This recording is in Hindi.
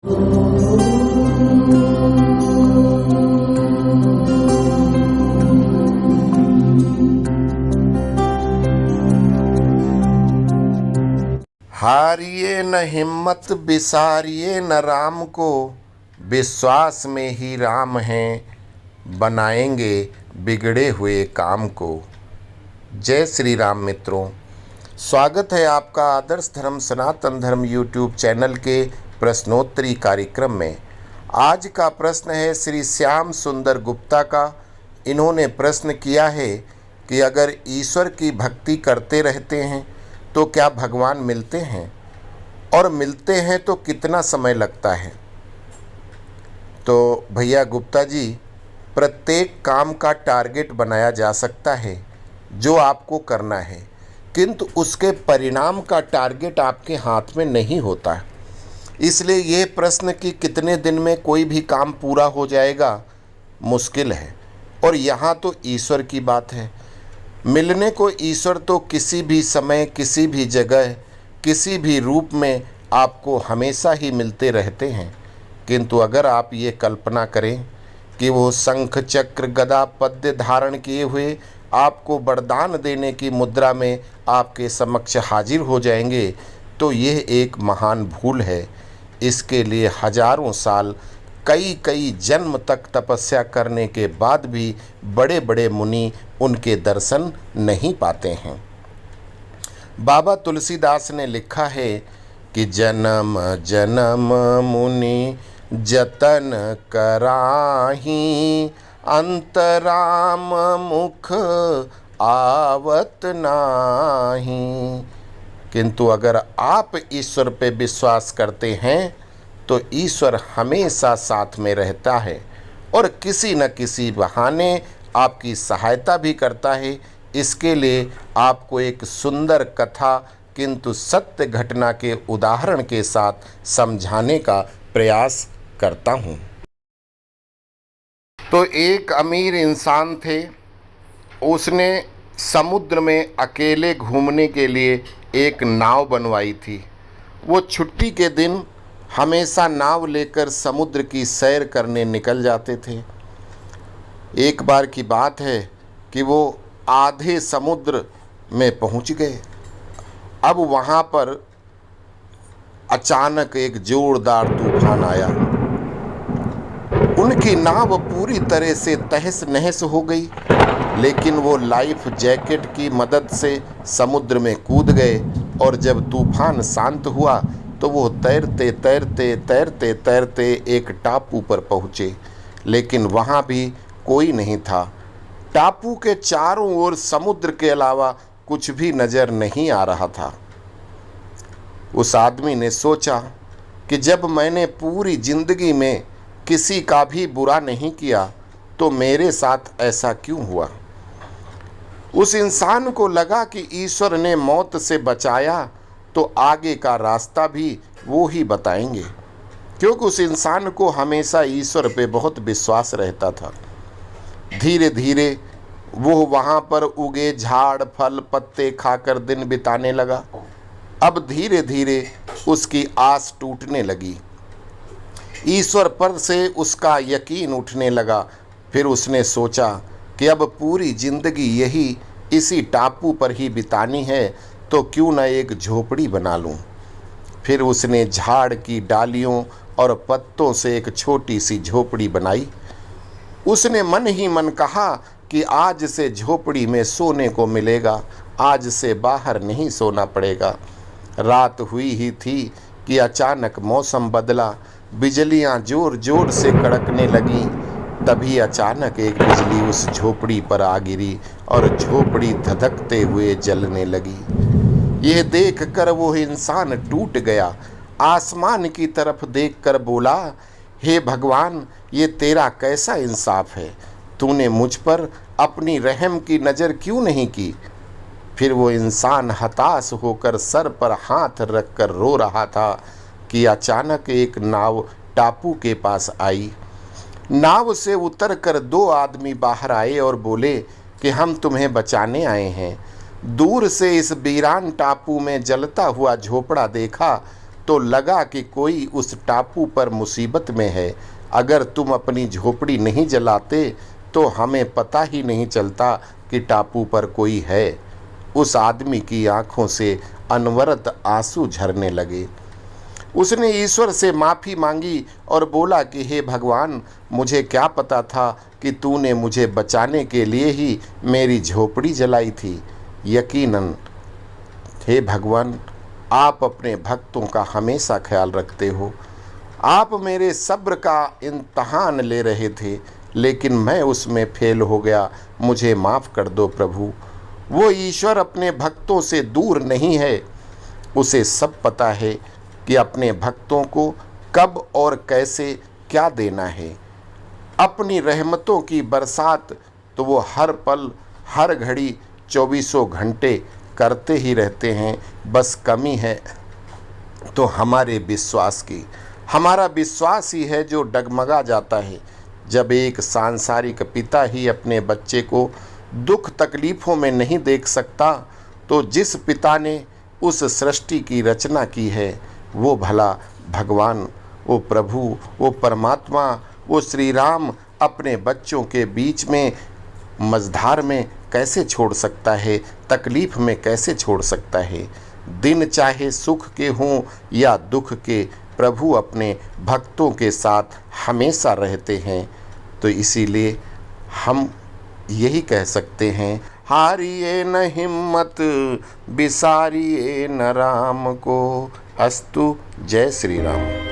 हारिए न हिम्मत बिसारिए न राम को, विश्वास में ही राम हैं, बनाएंगे बिगड़े हुए काम को। जय श्री राम मित्रों, स्वागत है आपका आदर्श धर्म सनातन धर्म यूट्यूब चैनल के प्रश्नोत्तरी कार्यक्रम में। आज का प्रश्न है श्री श्याम सुंदर गुप्ता का। इन्होंने प्रश्न किया है कि अगर ईश्वर की भक्ति करते रहते हैं तो क्या भगवान मिलते हैं, और मिलते हैं तो कितना समय लगता है। तो भैया गुप्ता जी, प्रत्येक काम का टारगेट बनाया जा सकता है जो आपको करना है, किंतु उसके परिणाम का टारगेट आपके हाथ में नहीं होता। इसलिए ये प्रश्न कि कितने दिन में कोई भी काम पूरा हो जाएगा मुश्किल है। और यहाँ तो ईश्वर की बात है, मिलने को ईश्वर तो किसी भी समय, किसी भी जगह, किसी भी रूप में आपको हमेशा ही मिलते रहते हैं। किंतु अगर आप ये कल्पना करें कि वो शंख चक्र गदा पद्य धारण किए हुए आपको वरदान देने की मुद्रा में आपके समक्ष हाजिर हो जाएंगे, तो यह एक महान भूल है। इसके लिए हजारों साल, कई जन्म तक तपस्या करने के बाद भी बड़े बड़े मुनि उनके दर्शन नहीं पाते हैं। बाबा तुलसीदास ने लिखा है कि जन्म जन्म मुनि जतन कराही, अंतराम मुख आवत नाही। किंतु अगर आप ईश्वर पे विश्वास करते हैं तो ईश्वर हमेशा साथ में रहता है और किसी न किसी बहाने आपकी सहायता भी करता है। इसके लिए आपको एक सुंदर कथा किंतु सत्य घटना के उदाहरण के साथ समझाने का प्रयास करता हूँ। तो एक अमीर इंसान थे, उसने समुद्र में अकेले घूमने के लिए एक नाव बनवाई थी। वो छुट्टी के दिन हमेशा नाव लेकर समुद्र की सैर करने निकल जाते थे। एक बार की बात है कि वो आधे समुद्र में पहुंच गए। अब वहां पर अचानक एक जोरदार तूफान आया। उनकी नाव पूरी तरह से तहस नहस हो गई, लेकिन वो लाइफ जैकेट की मदद से समुद्र में कूद गए और जब तूफान शांत हुआ तो वो तैरते तैरते तैरते तैरते एक टापू पर पहुँचे। लेकिन वहाँ भी कोई नहीं था। टापू के चारों ओर समुद्र के अलावा कुछ भी नज़र नहीं आ रहा था। उस आदमी ने सोचा कि जब मैंने पूरी जिंदगी में किसी का भी बुरा नहीं किया तो मेरे साथ ऐसा क्यों हुआ। उस इंसान को लगा कि ईश्वर ने मौत से बचाया तो आगे का रास्ता भी वो ही बताएंगे, क्योंकि उस इंसान को हमेशा ईश्वर पे बहुत विश्वास रहता था। धीरे धीरे वो वहाँ पर उगे झाड़ फल पत्ते खाकर दिन बिताने लगा। अब धीरे धीरे उसकी आस टूटने लगी, ईश्वर पर से उसका यकीन उठने लगा। फिर उसने सोचा कि अब पूरी जिंदगी यही इसी टापू पर ही बितानी है, तो क्यों न एक झोपड़ी बना लूं। फिर उसने झाड़ की डालियों और पत्तों से एक छोटी सी झोपड़ी बनाई। उसने मन ही मन कहा कि आज से झोपड़ी में सोने को मिलेगा, आज से बाहर नहीं सोना पड़ेगा। रात हुई ही थी कि अचानक मौसम बदला, बिजलियां जोर जोर से कड़कने लगीं। तभी अचानक एक बिजली उस झोपड़ी पर आ गिरी और झोपड़ी धधकते हुए जलने लगी। यह देखकर वो इंसान टूट गया। आसमान की तरफ देखकर बोला, हे भगवान, ये तेरा कैसा इंसाफ है, तूने मुझ पर अपनी रहम की नज़र क्यों नहीं की। फिर वो इंसान हताश होकर सर पर हाथ रखकर रो रहा था कि अचानक एक नाव टापू के पास आई। नाव से उतरकर दो आदमी बाहर आए और बोले कि हम तुम्हें बचाने आए हैं। दूर से इस वीरान टापू में जलता हुआ झोपड़ा देखा तो लगा कि कोई उस टापू पर मुसीबत में है। अगर तुम अपनी झोपड़ी नहीं जलाते तो हमें पता ही नहीं चलता कि टापू पर कोई है। उस आदमी की आंखों से अनवरत आंसू झरने लगे। उसने ईश्वर से माफ़ी मांगी और बोला कि हे भगवान, मुझे क्या पता था कि तूने मुझे बचाने के लिए ही मेरी झोपड़ी जलाई थी। यकीनन हे भगवान, आप अपने भक्तों का हमेशा ख्याल रखते हो। आप मेरे सब्र का इम्तहान ले रहे थे, लेकिन मैं उसमें फेल हो गया। मुझे माफ़ कर दो प्रभु। वो ईश्वर अपने भक्तों से दूर नहीं है। उसे सब पता है कि अपने भक्तों को कब और कैसे क्या देना है। अपनी रहमतों की बरसात तो वो हर पल हर घड़ी 24 घंटे करते ही रहते हैं। बस कमी है तो हमारे विश्वास की। हमारा विश्वास ही है जो डगमगा जाता है। जब एक सांसारिक पिता ही अपने बच्चे को दुख तकलीफ़ों में नहीं देख सकता, तो जिस पिता ने उस सृष्टि की रचना की है, वो भला भगवान, वो प्रभु, वो परमात्मा, वो श्री राम अपने बच्चों के बीच में मझधार में कैसे छोड़ सकता है, तकलीफ़ में कैसे छोड़ सकता है। दिन चाहे सुख के हों या दुख के, प्रभु अपने भक्तों के साथ हमेशा रहते हैं। तो इसीलिए हम यही कह सकते हैं, हारिए न हिम्मत, बिसारिए न राम को। अस्तु। जय श्री राम।